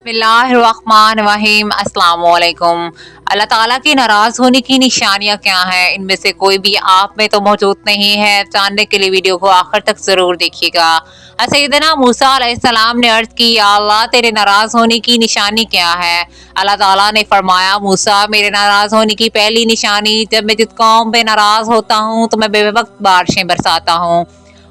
बिस्मिल्लाहिर्रहमानिर्रहीम अस्सलाम वालेकुम। अल्लाह ताला के नाराज़ होने की निशानियाँ क्या हैं? इनमें से कोई भी आप में तो मौजूद नहीं है। जानने के लिए वीडियो को आखिर तक ज़रूर देखिएगा। सैयदना मूसा अलैहिस्सलाम ने अर्ज़ की, या अल्लाह तेरे नाराज़ होने की निशानी क्या है? अल्लाह ताला ने फरमाया, मूसा मेरे नाराज़ होने की पहली निशानी, जब मैं जिस कौम पे नाराज़ होता हूँ तो मैं बेवक्त बारिशें बरसाता हूँ,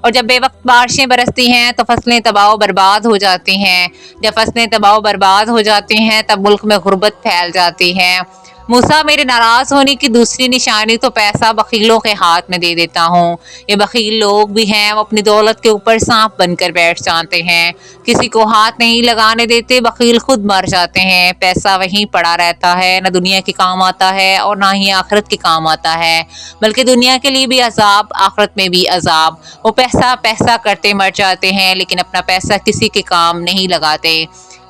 और जब बेवक्त बारिशें बरसती हैं तो फसलें तबाह बर्बाद हो जाती हैं। जब फसलें तबाह बर्बाद हो जाती हैं तब मुल्क में गुर्बत फैल जाती है। मूसा मेरे नाराज होने की दूसरी निशानी तो पैसा बखीलों के हाथ में दे देता हूँ। ये बखील लोग भी हैं, वो अपनी दौलत के ऊपर सांप बनकर बैठ जाते हैं, किसी को हाथ नहीं लगाने देते, बखील खुद मर जाते हैं। पैसा वहीं पड़ा रहता है, न दुनिया के काम आता है और ना ही आखिरत के काम आता है, बल्कि दुनिया के लिए भी अजाब, आखिरत में भी अजाब। वो पैसा पैसा करते मर जाते हैं, लेकिन अपना पैसा किसी के काम नहीं लगाते।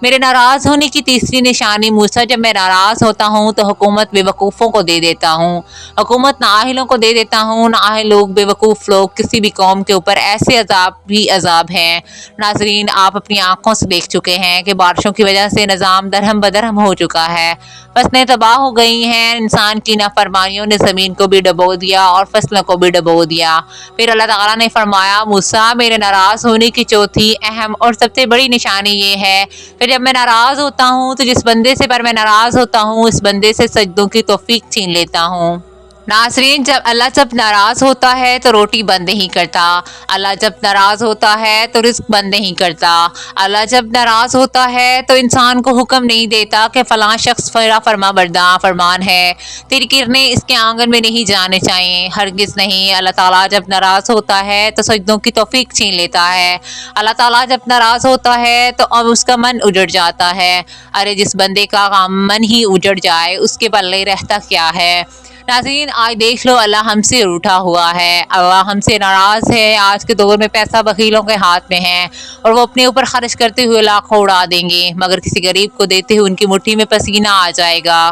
मेरे नाराज़ होने की तीसरी निशानी, मूसा जब मैं नाराज़ होता हूँ तो हुकूमत बेवकूफ़ों को दे देता हूँ, हुकूमत नाअहिलों को दे देता हूँ। नाअहिल लोग, बेवकूफ़ लोग, किसी भी कौम के ऊपर ऐसे अजाब भी अजाब हैं। नाज़रीन, आप अपनी आंखों से देख चुके हैं कि बारिशों की वजह से निज़ाम दरहम बदरहम हो चुका है, फसलें तबाह हो गई हैं। इंसान की नाफरमानियों ने ज़मीन को भी डबो दिया और फसलों को भी डबो दिया। फिर अल्लाह ताला ने फरमाया, मूसा मेरे नाराज़ होने की चौथी, अहम और सबसे बड़ी निशानी ये है, फिर जब मैं नाराज़ होता हूँ तो जिस बंदे से पर मैं नाराज़ होता हूँ उस बंदे से सजदों की तौफीक छीन लेता हूँ। नाज़रीन, जब अल्लाह जब नाराज़ होता है तो रोटी बंद नहीं करता, अल्लाह जब नाराज़ होता है तो रिस्क बंद नहीं करता, अल्लाह जब नाराज़ होता है तो इंसान को हुक्म नहीं देता कि फ़लाँ शख्स मेरा फरमा बरदार फरमान है, तेरी किरणें इसके आंगन में नहीं जाने चाहिए, हरगिज़ नहीं। अल्लाह ताला जब नाराज़ होता है तो सजदों की तौफीक छीन लेता है। अल्लाह ताला जब नाराज़ होता है तो अब उसका मन उजड़ जाता है। अरे जिस बंदे का मन ही उजड़ जाए उसके पल्ले रहता क्या है। नाज़रीन, आज देख लो, अल्लाह हमसे रूठा हुआ है, अल्लाह हमसे नाराज़ है। आज के दौर में पैसा वकीलों के हाथ में है और वो अपने ऊपर खर्च करते हुए लाखों उड़ा देंगे, मगर किसी गरीब को देते हुए उनकी मुट्ठी में पसीना आ जाएगा।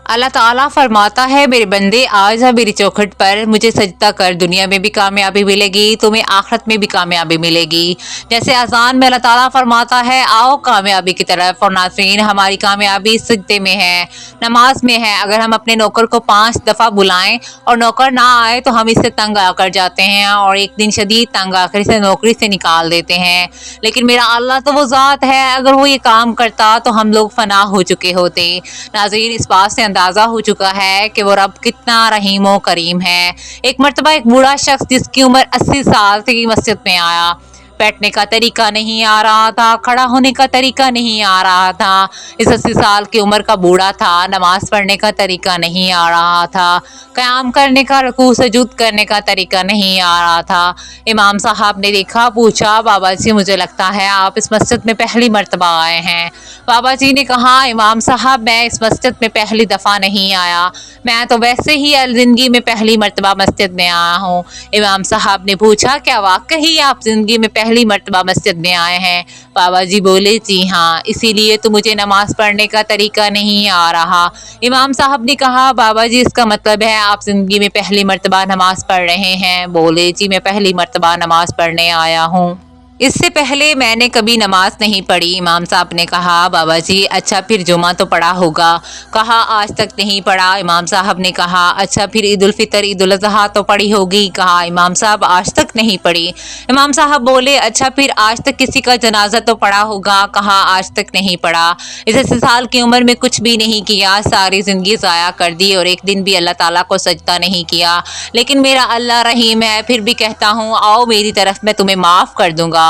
अल्लाह ताला फरमाता है, मेरे बंदे आ जा मेरी चौखट पर, मुझे सजदा कर, दुनिया में भी कामयाबी मिलेगी, तुम्हें आखिरत में भी कामयाबी मिलेगी। जैसे अजान में अल्लाह ताला फरमाता है, आओ कामयाबी की तरफ। और नाज़रीन, हमारी कामयाबी सजदे में है, नमाज में है। अगर हम अपने नौकर को 5 दफ़ा बुलाएं और नौकर ना आए तो हम इससे तंग आकर जाते हैं और एक दिन शदीद तंग आकर इसे नौकरी से निकाल देते हैं। लेकिन मेरा अल्लाह तो वो ज़ात है, अगर वो ये काम करता तो हम लोग फना हो चुके होते। नाज़रीन, इस बात से अंदाज़ा हो चुका है कि वो रब कितना रहीम व करीम है। एक मरतबा एक बूढ़ा शख्स जिसकी उम्र 80 साल थी मस्जिद में आया। बैठने का तरीका नहीं आ रहा था, खड़ा होने का तरीका नहीं आ रहा था। इस 80 साल की उम्र का बूढ़ा था, नमाज पढ़ने का तरीका नहीं आ रहा था, क़याम करने का, रुकू सजूद करने का तरीका नहीं आ रहा था। इमाम साहब ने देखा, पूछा, बाबा जी मुझे लगता है आप इस मस्जिद में पहली मरतबा आए हैं। बाबा जी ने कहा, इमाम साहब मैं इस मस्जिद में पहली दफ़ा नहीं आया, मैं तो वैसे ही ज़िंदगी में पहली मरतबा मस्जिद में आया हूँ। इमाम साहब ने पूछा, क्या वाकई आप ज़िंदगी में पहली मरतबा मस्जिद में आए हैं? बाबा जी बोले, जी हाँ, इसीलिए तो मुझे नमाज पढ़ने का तरीका नहीं आ रहा। इमाम साहब ने कहा, बाबा जी इसका मतलब है आप ज़िंदगी में पहली मरतबा नमाज पढ़ रहे हैं? बोले, जी मैं पहली मरतबा नमाज पढ़ने आया हूँ, इससे पहले मैंने कभी नमाज नहीं पढ़ी। इमाम साहब ने कहा, बाबा जी अच्छा फिर जुमा तो पढ़ा होगा? कहा, आज तक नहीं पढ़ा। इमाम साहब ने कहा, अच्छा फिर ईद उल फितर, ईद उल अज़हा तो पढ़ी होगी? कहा, इमाम साहब आज तक नहीं पढ़ी। इमाम साहब बोले, अच्छा फिर आज तक किसी का जनाजा तो पढ़ा होगा? कहा, आज तक नहीं पढ़ा। इस 80 साल की उम्र में कुछ भी नहीं किया, सारी ज़िंदगी ज़ाया कर दी और एक दिन भी अल्लाह ताला को सजदा नहीं किया। लेकिन मेरा अल्लाह रहीम है, फिर भी कहता हूँ आओ मेरी तरफ, मैं तुम्हें माफ़ कर दूँगा।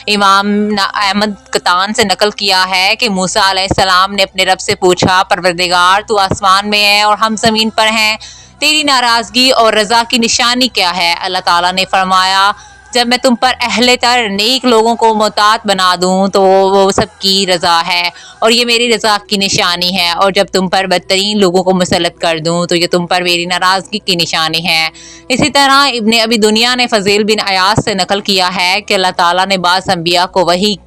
इमाम अहमद कतान से नकल किया है कि मूसा अलैहिस्सलाम ने अपने रब से पूछा, परवरदिगार तू आसमान में है और हम ज़मीन पर हैं, तेरी नाराज़गी और रज़ा की निशानी क्या है? अल्लाह ताला ने फरमाया, जब मैं तुम पर अहले तर नेक लोगों को मोहतात बना दूँ तो वो सबकी रज़ा है और ये मेरी रज़ा की निशानी है, और जब तुम पर बदतरीन लोगों को मुसल्लत कर दूँ तो ये तुम पर मेरी नाराज़गी की निशानी है। इसी तरह इब्ने अबी दुनिया ने फ़ज़ील बिन अयास से नकल किया है कि अल्लाह ताला ने बाज़ अंबिया को वही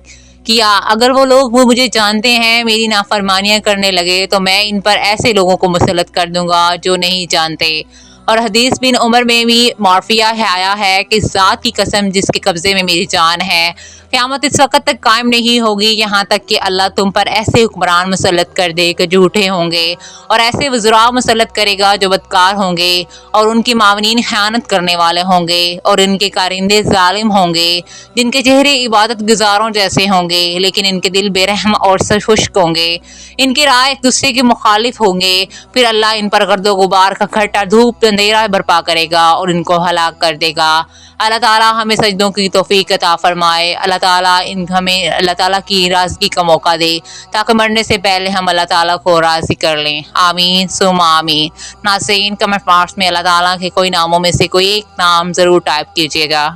किया, अगर वो लोग वो मुझे जानते हैं मेरी नाफरमानियाँ करने लगे तो मैं इन पर ऐसे लोगों को मुसल्लत कर दूँगा जो नहीं जानते। اور حدیث بن عمر میں بھی معافیہ ہے آیا ہے کہ ذات کی قسم جس کے قبضے میں میری جان ہے، قیامت اس وقت تک قائم نہیں ہوگی یہاں تک کہ اللہ تم پر ایسے حکمران مسلط کر دے کہ جھوٹے ہوں گے، اور ایسے وزراء مسلط کرے گا جو بدکار ہوں گے، اور ان کی معاونین خیانت کرنے والے ہوں گے، اور ان کے کارندے ظالم ہوں گے، جن کے چہرے عبادت گزاروں جیسے ہوں گے لیکن ان کے دل بے رحم اور خشک ہوں گے، ان کی رائے ایک دوسرے کے مخالف ہوں گے، پھر اللہ ان پر گرد و غبار کا کھٹا دھوپ اندھیرا برپا کرے گا اور ان کو ہلاک کر دے گا۔ اللہ تعالیٰ ہمیں سجدوں کی توفیق عطا فرمائے، اللہ تعالیٰ ہمیں اللہ تعالیٰ کی راضگی کا موقع دے تاکہ مرنے سے پہلے ہم اللہ تعالیٰ کو راضی کر لیں، آمین ثم آمین۔ ناظرین کمنٹ باکس میں اللہ تعالیٰ کے کوئی ناموں میں سے کوئی ایک نام ضرور ٹائپ کیجیے گا۔